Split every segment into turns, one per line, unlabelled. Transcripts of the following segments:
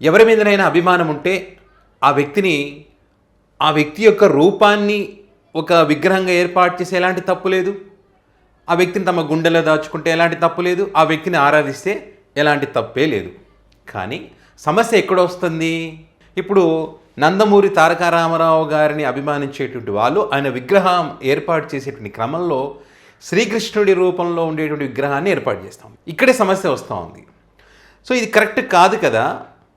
ఎవరి మీదనైనా అభిమానం ఉంటే ఆ వ్యక్తిని, ఆ వ్యక్తి యొక్క రూపాన్ని ఒక విగ్రహంగా ఏర్పాటు చేసి ఎలాంటి తప్పు లేదు. ఆ వ్యక్తిని తమ గుండెలో దాచుకుంటే ఎలాంటి తప్పు లేదు. ఆ వ్యక్తిని ఆరాధిస్తే ఎలాంటి తప్పే లేదు. కానీ సమస్య ఎక్కడ వస్తుంది? ఇప్పుడు నందమూరి తారక రామారావు గారిని అభిమానించేటువంటి వాళ్ళు ఆయన విగ్రహం ఏర్పాటు చేసేటువంటి క్రమంలో శ్రీకృష్ణుడి రూపంలో ఉండేటువంటి విగ్రహాన్ని ఏర్పాటు చేస్తాం. ఇక్కడే సమస్య వస్తూ ఉంది. సో ఇది కరెక్ట్ కాదు కదా.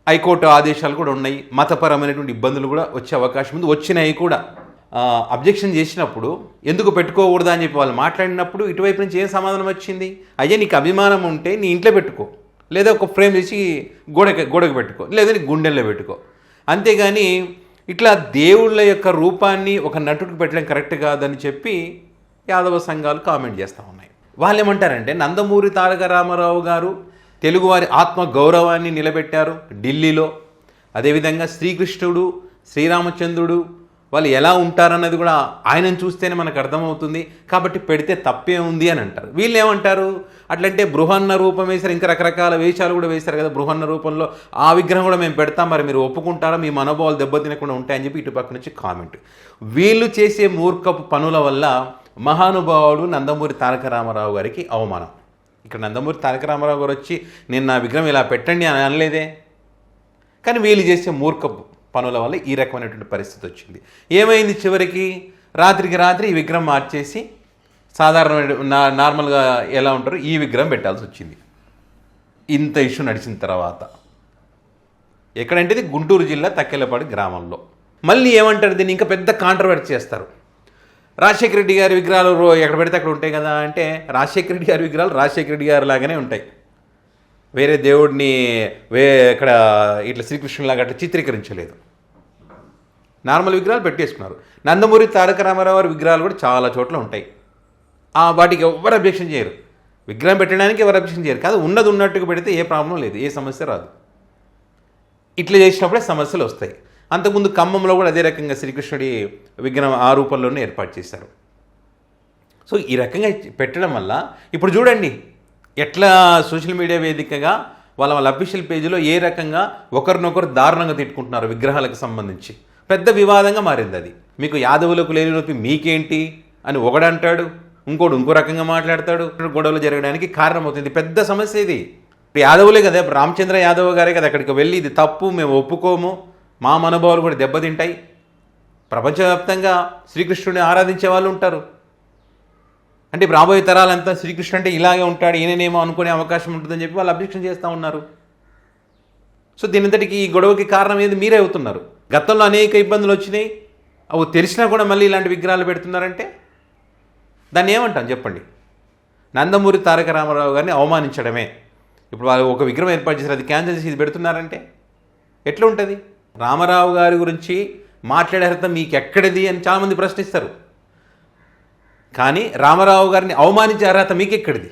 హైకోర్టు ఆదేశాలు కూడా ఉన్నాయి. మతపరమైనటువంటి ఇబ్బందులు కూడా వచ్చే అవకాశం ఉంది, వచ్చినాయి కూడా. అబ్జెక్షన్ చేసినప్పుడు ఎందుకు పెట్టుకోకూడదా అని చెప్పి వాళ్ళు మాట్లాడినప్పుడు ఇటువైపు నుంచి ఏం సమాధానం వచ్చింది? అయ్యా నీకు అభిమానం ఉంటే నీ ఇంట్లో పెట్టుకో, లేదా ఒక ఫ్రేమ్ చేసి గోడకు పెట్టుకో, లేదా నీ గుండెల్లో పెట్టుకో. అంతేగాని ఇట్లా దేవుళ్ళ యొక్క రూపాన్ని ఒక నటుడికి పెట్టడం కరెక్ట్ కాదని చెప్పి యాదవ సంఘాలు కామెంట్ చేస్తూ ఉన్నాయి. వాళ్ళు ఏమంటారంటే నందమూరి తారక రామారావు గారు తెలుగువారి ఆత్మ గౌరవాన్ని నిలబెట్టారు ఢిల్లీలో. అదేవిధంగా శ్రీకృష్ణుడు, శ్రీరామచంద్రుడు వాళ్ళు ఎలా ఉంటారన్నది కూడా ఆయనను చూస్తేనే మనకు అర్థమవుతుంది. కాబట్టి పెడితే తప్పే ఉంది అని అంటారు. వీళ్ళు ఏమంటారు? అట్లంటే బృహన్న రూపం వేశారు, ఇంకా రకరకాల వేషాలు కూడా వేశారు కదా బృహన్న రూపంలో. ఆ విగ్రహం కూడా మేము పెడతాం, మరి మీరు ఒప్పుకుంటారా? మీ మనోభావాలు దెబ్బతినకుండా ఉంటాయని చెప్పి ఇటుపక్క నుంచి కామెంట్. వీళ్ళు చేసే మూర్ఖపు పనుల వల్ల మహానుభావుడు నందమూరి తారక రామారావు గారికి అవమానం. ఇక్కడ నందమూరి తారక రామారావు గారు వచ్చి నేను నా విగ్రహం ఇలా పెట్టండి అని అనలేదే. కానీ వీళ్ళు చేసే మూర్ఖపు పనుల వల్ల ఈ రకమైనటువంటి పరిస్థితి వచ్చింది. ఏమైంది? చివరికి రాత్రికి రాత్రి ఈ విగ్రహం మార్చేసి సాధారణ నార్మల్గా ఎలా ఉంటారో ఈ విగ్రహం పెట్టాల్సి వచ్చింది. ఇంత ఇష్యూ నడిచిన తర్వాత ఎక్కడంటే ఇది గుంటూరు జిల్లా తక్కెలపాడు గ్రామంలో. మళ్ళీ ఏమంటారు దీన్ని? ఇంకా పెద్ద కాంట్రవర్సీ చేస్తారు. రాజశేఖర రెడ్డి గారి విగ్రహాలు ఎక్కడ పెడితే అక్కడ ఉంటాయి కదా అంటే, రాజశేఖర రెడ్డి గారి విగ్రహాలు రాజశేఖర రెడ్డి గారి లాగానే ఉంటాయి. వేరే దేవుడిని ఇక్కడ ఇట్లా శ్రీకృష్ణులాగా అట్లా చిత్రీకరించలేదు. నార్మల్ విగ్రహాలు పెట్టేసుకున్నారు. నందమూరి తారక రామారావు గారి విగ్రహాలు కూడా చాలా చోట్ల ఉంటాయి. వాటికి ఎవరు అబ్జెక్షన్ చేయరు. విగ్రహం పెట్టడానికి ఎవరు అబ్జెక్షన్ చేయరు. కాదు, ఉన్నది ఉన్నట్టుగా పెడితే ఏ ప్రాబ్లం లేదు, ఏ సమస్య రాదు. ఇట్లా చేసినప్పుడే సమస్యలు వస్తాయి. అంతకుముందు ఖమ్మంలో కూడా అదే రకంగా శ్రీకృష్ణుడి విగ్రహం ఆ రూపంలోనే ఏర్పాటు చేశారు. సో ఈ రకంగా పెట్టడం వల్ల ఇప్పుడు చూడండి ఎట్లా సోషల్ మీడియా వేదికగా వాళ్ళ అఫీషియల్ పేజీలో ఏ రకంగా ఒకరినొకరు దారుణంగా తిట్టుకుంటున్నారు విగ్రహాలకు సంబంధించి. పెద్ద వివాదంగా మారింది అది. మీకు యాదవులకు లేని నొప్పి మీకేంటి అని ఒకడంటాడు, ఇంకోటి ఇంకో రకంగా మాట్లాడతాడు. గొడవలు జరగడానికి కారణమవుతుంది. పెద్ద సమస్య ఇది. ఇప్పుడు యాదవులే కదా, రామచంద్ర యాదవ్ గారే కదా అక్కడికి వెళ్ళి ఇది తప్పు, మేము ఒప్పుకోము, మా మనోభావాలు కూడా దెబ్బతింటాయి. ప్రపంచవ్యాప్తంగా శ్రీకృష్ణుడిని ఆరాధించే వాళ్ళు ఉంటారు. అంటే రాబోయే తరాలంతా శ్రీకృష్ణుడు అంటే ఇలాగే ఉంటాడు, ఈయననేమో అనుకునే అవకాశం ఉంటుందని చెప్పి వాళ్ళు అబ్జెక్షన్ చేస్తూ ఉన్నారు. సో దీనింతటికి ఈ గొడవకి కారణం ఏది? మీరే అవుతున్నారు. గతంలో అనేక ఇబ్బందులు వచ్చినాయి, అవి తెలిసినా కూడా మళ్ళీ ఇలాంటి విగ్రహాలు పెడుతున్నారంటే దాన్ని ఏమంటాం చెప్పండి? నందమూరి తారక రామారావు గారిని అవమానించడమే. ఇప్పుడు వాళ్ళు ఒక విగ్రహం ఏర్పాటు చేశారు, అది క్యాన్సిల్ చేసి ఇది పెడుతున్నారంటే ఎట్లా ఉంటుంది? రామారావు గారి గురించి మాట్లాడే అర్హత మీకు ఎక్కడిది అని చాలామంది ప్రశ్నిస్తారు. కానీ రామారావు గారిని అవమానించే అర్హత మీకు ఎక్కడిది?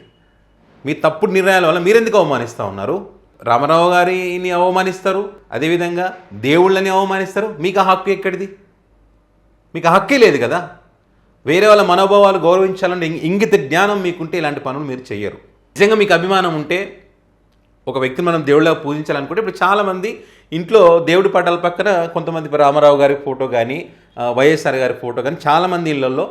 మీ తప్పుడు నిర్ణయాల వల్ల మీరెందుకు అవమానిస్తూ ఉన్నారు? రామారావు గారిని అవమానిస్తారు, అదేవిధంగా దేవుళ్ళని అవమానిస్తారు. మీకు ఆ హక్కు ఎక్కడిది? మీకు ఆ హక్కే లేదు కదా. వేరే వాళ్ళ మనోభావాలు గౌరవించాలంటే ఇంగిత జ్ఞానం మీకుంటే ఇలాంటి పనులు మీరు చెయ్యరు. నిజంగా మీకు అభిమానం ఉంటే ఒక వ్యక్తిని మనం దేవుళ్ళగా పూజించాలనుకుంటే ఇప్పుడు చాలామంది ఇంట్లో దేవుడి పటాల పక్కన కొంతమంది రామారావు గారి ఫోటో కానీ వైఎస్ఆర్ గారి ఫోటో కానీ చాలామంది ఇళ్లలో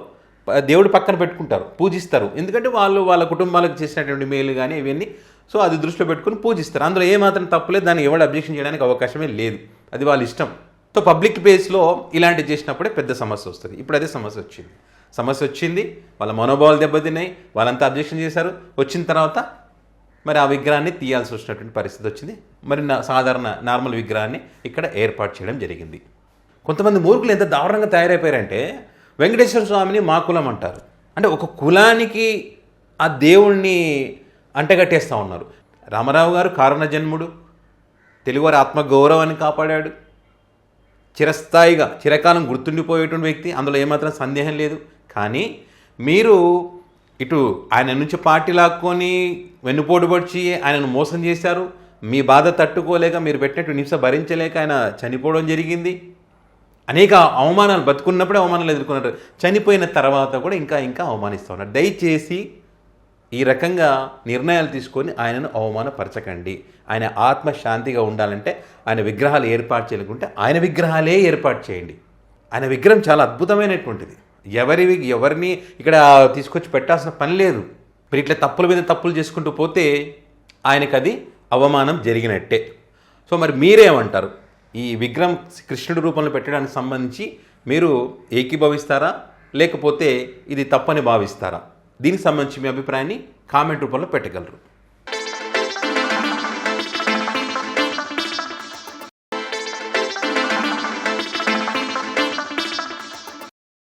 దేవుడి పక్కన పెట్టుకుంటారు, పూజిస్తారు. ఎందుకంటే వాళ్ళు వాళ్ళ కుటుంబాలకు చేసినటువంటి మేలు కానీ ఇవన్నీ సో అది దృష్టిలో పెట్టుకుని పూజిస్తారు. అందులో ఏమాత్రం తప్పులేదు, దాన్ని ఎవరు అబ్జెక్షన్ చేయడానికి అవకాశమే లేదు, అది వాళ్ళ ఇష్టం. సో పబ్లిక్ ప్లేస్లో ఇలాంటివి చేసినప్పుడే పెద్ద సమస్య వస్తుంది. ఇప్పుడు అదే సమస్య వచ్చింది, వాళ్ళ మనోభావాలు దెబ్బతిన్నాయి, వాళ్ళంతా అబ్జెక్షన్ చేశారు. వచ్చిన తర్వాత మరి ఆ విగ్రహాన్ని తీయాల్సి వచ్చినటువంటి పరిస్థితి వచ్చింది. మరి సాధారణ నార్మల్ విగ్రహాన్ని ఇక్కడ ఏర్పాటు చేయడం జరిగింది. కొంతమంది మూర్ఖులు ఎంత దారుణంగా తయారైపోయారంటే వెంకటేశ్వర స్వామిని మా కులం అంటారు. అంటే ఒక కులానికి ఆ దేవుణ్ణి అంటగట్టేస్తూ ఉన్నారు. రామారావు గారు కారణ జన్ముడు, తెలుగువారి ఆత్మగౌరవాన్ని కాపాడాడు, చిరస్థాయిగా చిరకాలం గుర్తుండిపోయేటువంటి వ్యక్తి, అందులో ఏమాత్రం సందేహం లేదు. కానీ మీరు ఇటు ఆయన నుంచి పార్టీ లాక్కొని వెన్నుపోటు పొడిచి ఆయనను మోసం చేశారు. మీ బాధ తట్టుకోలేక మీరు పెట్టినట్టు హింస భరించలేక ఆయన చనిపోవడం జరిగింది. అనేక అవమానాలు, బతుకున్నప్పుడే అవమానాలు ఎదుర్కొన్నారు, చనిపోయిన తర్వాత కూడా ఇంకా అవమానిస్తూ ఉన్నారు. దయచేసి ఈ రకంగా నిర్ణయాలు తీసుకొని ఆయనను అవమానపరచకండి. ఆయన ఆత్మ శాంతిగా ఉండాలంటే ఆయన విగ్రహాలు ఏర్పాటు చేయకుంటే ఆయన విగ్రహాలే ఏర్పాటు చేయండి. ఆయన విగ్రహం చాలా అద్భుతమైనటువంటిది. ఎవరిని ఇక్కడ తీసుకొచ్చి పెట్టాల్సిన పని లేదు. మీరు ఇట్లా తప్పుల మీద తప్పులు చేసుకుంటూ పోతే ఆయనకు అది అవమానం జరిగినట్టే. సో మరి మీరేమంటారు? ఈ విగ్రహం కృష్ణుడి రూపంలో పెట్టడానికి సంబంధించి మీరు ఏకీభవిస్తారా, లేకపోతే ఇది తప్పని భావిస్తారా? దీనికి సంబంధించి మీ అభిప్రాయాన్ని కామెంట్ రూపంలో పెట్టగలరు.